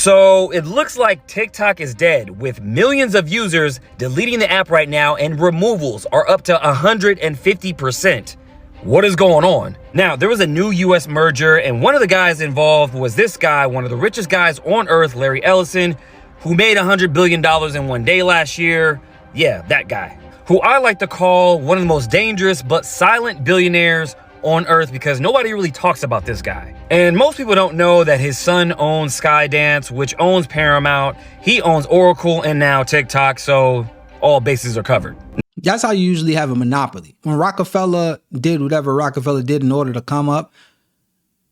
So it looks like TikTok is dead, with millions of users deleting the app right now, and removals are up to 150%. What is going on? Now, there was a new US merger, and one of the guys involved was this guy, one of the richest guys on earth, Larry Ellison, who made $100 billion in one day last year. Yeah, that guy, who I like to call one of the most dangerous but silent billionaires on earth, because nobody really talks about this guy. And most people don't know that his son owns Skydance, which owns Paramount. He owns Oracle and now TikTok, so all bases are covered. That's how you usually have a monopoly. When Rockefeller did whatever Rockefeller did in order to come up,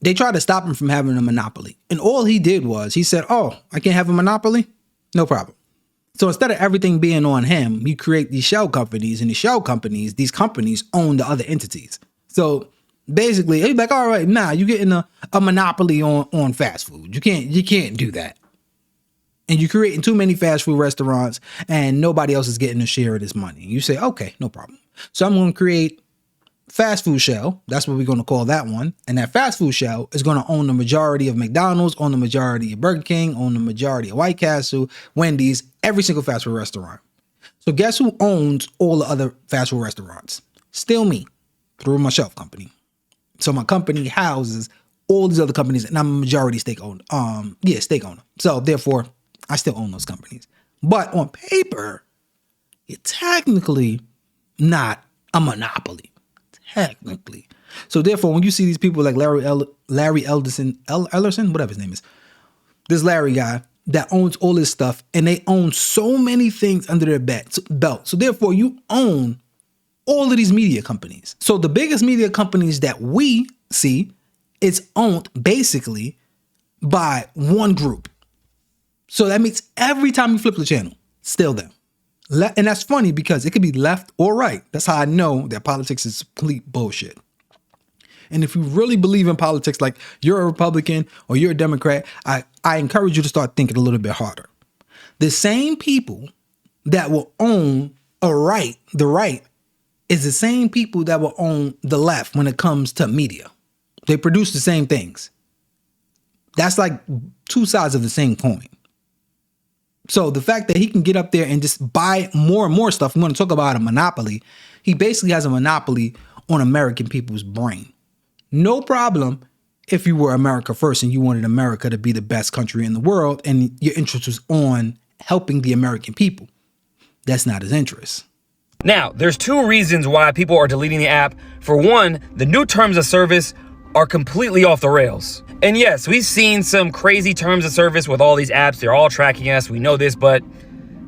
they tried to stop him from having a monopoly. And all he did was, he said, oh, I can't have a monopoly? No problem. So instead of everything being on him, you create these shell companies, and these companies own the other entities. So basically, he's like, all right, nah, you're getting a monopoly on fast food. You can't do that. And you're creating too many fast food restaurants, and nobody else is getting a share of this money. You say, okay, no problem. So I'm going to create fast food shell. That's what we're going to call that one. And that fast food shell is going to own the majority of McDonald's, own the majority of Burger King, own the majority of White Castle, Wendy's, every single fast food restaurant. So guess who owns all the other fast food restaurants? Still me, through my shelf company. So my company houses all these other companies, and I'm a majority stake owner. Stake owner. So therefore, I still own those companies. But on paper, you're technically not a monopoly. Technically. So therefore, when you see these people like Larry Ellison, whatever his name is, this Larry guy that owns all this stuff, and they own so many things under their belt. So therefore, you own all of these media companies. So the biggest media companies that we see is owned basically by one group. So that means every time you flip the channel, still them. And that's funny because it could be left or right. That's how I know that politics is complete bullshit. And if you really believe in politics, like you're a Republican or you're a Democrat, I encourage you to start thinking a little bit harder. The same people that will own the right, is the same people that will own the left when it comes to media. They produce the same things. That's like two sides of the same coin. So the fact that he can get up there and just buy more and more stuff, we want to talk about a monopoly. He basically has a monopoly on American people's brain. No problem if you were America first and you wanted America to be the best country in the world and your interest was on helping the American people. That's not his interest. Now, there's two reasons why people are deleting the app. For one, the new terms of service are completely off the rails. And yes, we've seen some crazy terms of service with all these apps. They're all tracking us. We know this, but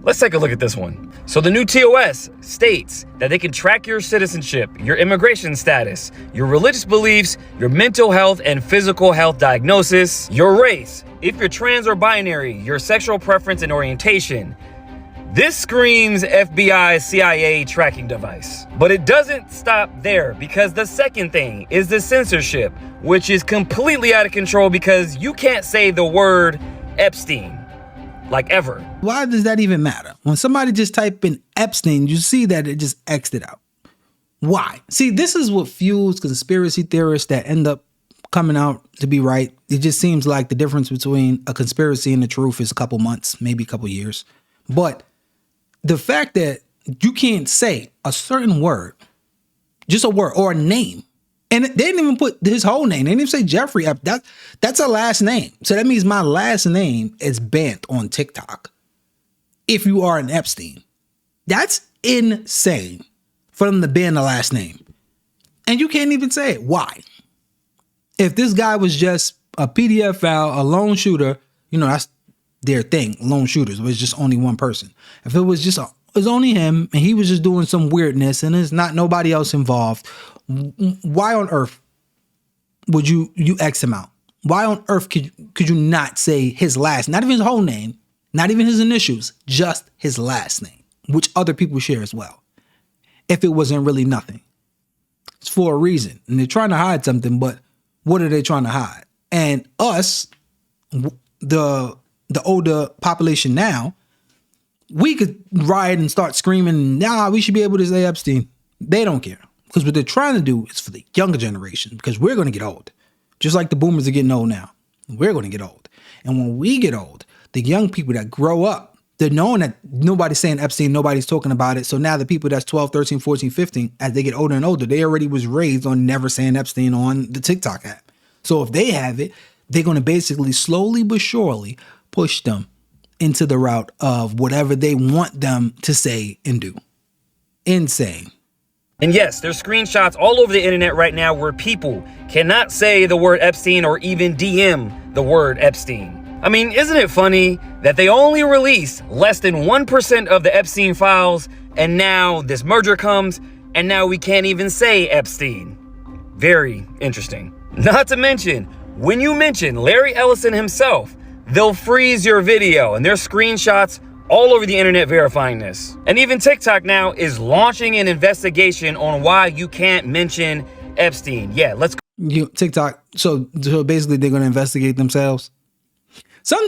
let's take a look at this one. So the new TOS states that they can track your citizenship, your immigration status, your religious beliefs, your mental health and physical health diagnosis, your race, if you're trans or binary, your sexual preference and orientation. This screams FBI, CIA tracking device. But it doesn't stop there, because the second thing is the censorship, which is completely out of control because you can't say the word Epstein, like ever. Why does that even matter? When somebody just type in Epstein, you see that it just X'd it out. Why? See, this is what fuels conspiracy theorists that end up coming out to be right. It just seems like the difference between a conspiracy and the truth is a couple months, maybe a couple years. But the fact that you can't say a certain word, just a word or a name, and they didn't even put his whole name. They didn't even say Jeffrey. That's a last name. So that means my last name is banned on TikTok if you are an Epstein. That's insane for them to ban the last name. And you can't even say it. Why? If this guy was just a PDF file, a lone shooter, that's their thing, lone shooters, was just only one person. If it was just it's only him and he was just doing some weirdness and there's not nobody else involved, why on earth would you X him out? Why on earth could you not say his last, not even his whole name, not even his initials, just his last name, which other people share as well, if it wasn't really nothing? It's for a reason. And they're trying to hide something, but what are they trying to hide? And us, the older population now, we could riot and start screaming, nah, we should be able to say Epstein. They don't care. Because what they're trying to do is for the younger generation, because we're going to get old. Just like the boomers are getting old now. We're going to get old. And when we get old, the young people that grow up, they're knowing that nobody's saying Epstein, nobody's talking about it. So now the people that's 12, 13, 14, 15, as they get older and older, they already was raised on never saying Epstein on the TikTok app. So if they have it, they're going to basically slowly but surely push them into the route of whatever they want them to say and do. Insane. And yes, there's screenshots all over the internet right now where people cannot say the word Epstein or even DM the word Epstein. I mean, isn't it funny that they only released less than 1% of the Epstein files, and now this merger comes, and now we can't even say Epstein? Very interesting. Not to mention, when you mention Larry Ellison himself, they'll freeze your video, and there's screenshots all over the internet verifying this. And even TikTok now is launching an investigation on why you can't mention Epstein. Yeah, let's go. TikTok, so basically they're going to investigate themselves.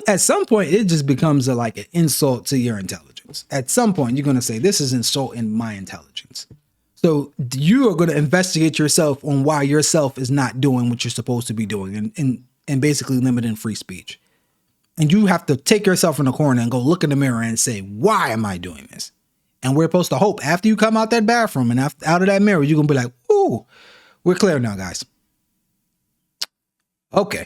At some point, it just becomes like an insult to your intelligence. At some point, you're going to say, this is insulting my intelligence. So you are going to investigate yourself on why yourself is not doing what you're supposed to be doing and basically limiting free speech. And you have to take yourself in the corner and go look in the mirror and say, why am I doing this? And we're supposed to hope after you come out that bathroom and out of that mirror, you're going to be like, ooh, we're clear now, guys. Okay.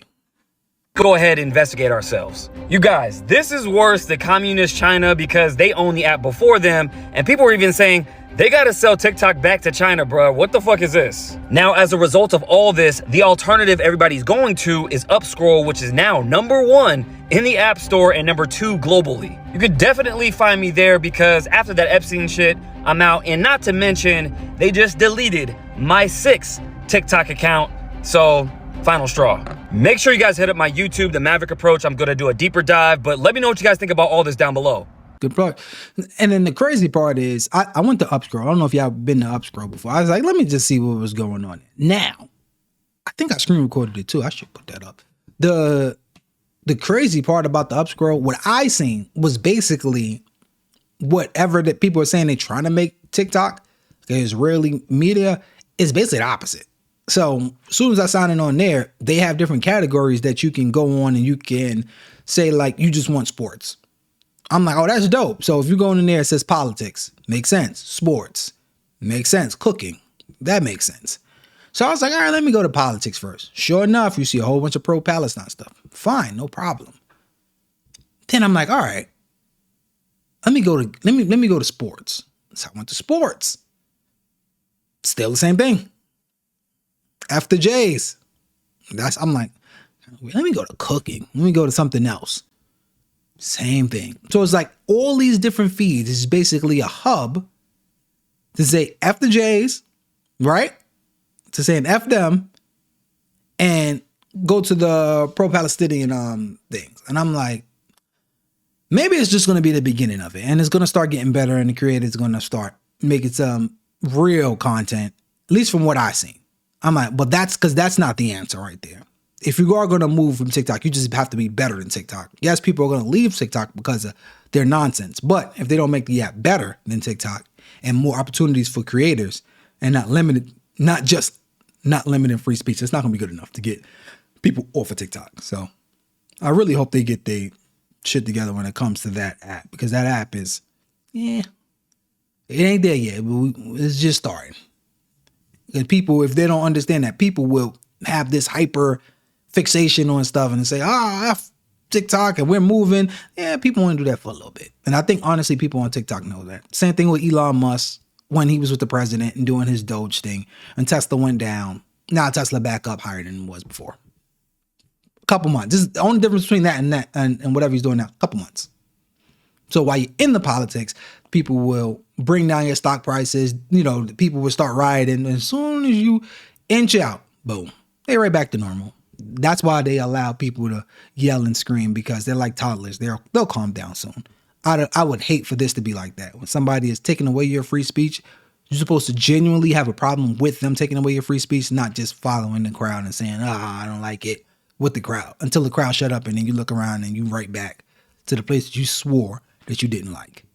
Go ahead and investigate ourselves. You guys, this is worse than communist China because they own the app before them, and people are even saying they gotta sell TikTok back to China, bro. What the fuck is this? Now, as a result of all this, the alternative everybody's going to is Upscroll, which is now #1 in the App Store and #2 globally. You could definitely find me there because after that Epstein shit, I'm out. And not to mention, they just deleted my 6th TikTok account. So, final straw. Make sure you guys hit up my YouTube, The Maverick Approach. I'm gonna do a deeper dive, but let me know what you guys think about all this down below. Good part. And then the crazy part is, I went to Upscroll. I don't know if y'all been to Upscroll before. I was like, let me just see what was going on. Now, I think I screen recorded it too. I should put that up. The crazy part about the Upscroll, what I seen was basically whatever that people are saying they're trying to make TikTok, Israeli media, is basically the opposite. So as soon as I sign in on there, they have different categories that you can go on and you can say like, you just want sports. I'm like, oh, that's dope. So if you go in there, it says politics, makes sense. Sports, makes sense. Cooking, that makes sense. So I was like, all right, let me go to politics first. Sure enough, you see a whole bunch of pro-Palestine stuff. Fine, no problem. Then I'm like, all right, let me go to sports. So I went to sports. Still the same thing. After J's. I'm like, let me go to cooking. Let me go to something else. Same thing. So it's like all these different feeds is basically a hub to say F the J's, right? To say an F them and go to the pro-Palestinian things. And I'm like, maybe it's just going to be the beginning of it. And it's going to start getting better and the creator's going to start making some real content, at least from what I've seen. I'm like, but that's because that's not the answer right there. If you are going to move from TikTok, you just have to be better than TikTok. Yes, people are going to leave TikTok because of their nonsense. But if they don't make the app better than TikTok and more opportunities for creators and not limiting free speech, it's not going to be good enough to get people off of TikTok. So I really hope they get their shit together when it comes to that app, because that app is, it ain't there yet, but it's just starting. And people, if they don't understand that, people will have this hyper fixation on stuff and say, TikTok and we're moving. Yeah, people want to do that for a little bit. And I think, honestly, people on TikTok know that. Same thing with Elon Musk when he was with the president and doing his Doge thing. And Tesla went down. Now Tesla back up higher than it was before. A couple months. This is the only difference between that and whatever he's doing now. A couple months. So while you're in the politics, people will bring down your stock prices. People will start rioting. And as soon as you inch out, boom, they're right back to normal. That's why they allow people to yell and scream, because they're like toddlers. They'll calm down soon. I would hate for this to be like that. When somebody is taking away your free speech, you're supposed to genuinely have a problem with them taking away your free speech, not just following the crowd and saying, I don't like it with the crowd, until the crowd shut up and then you look around and you right back to the place that you swore that you didn't like.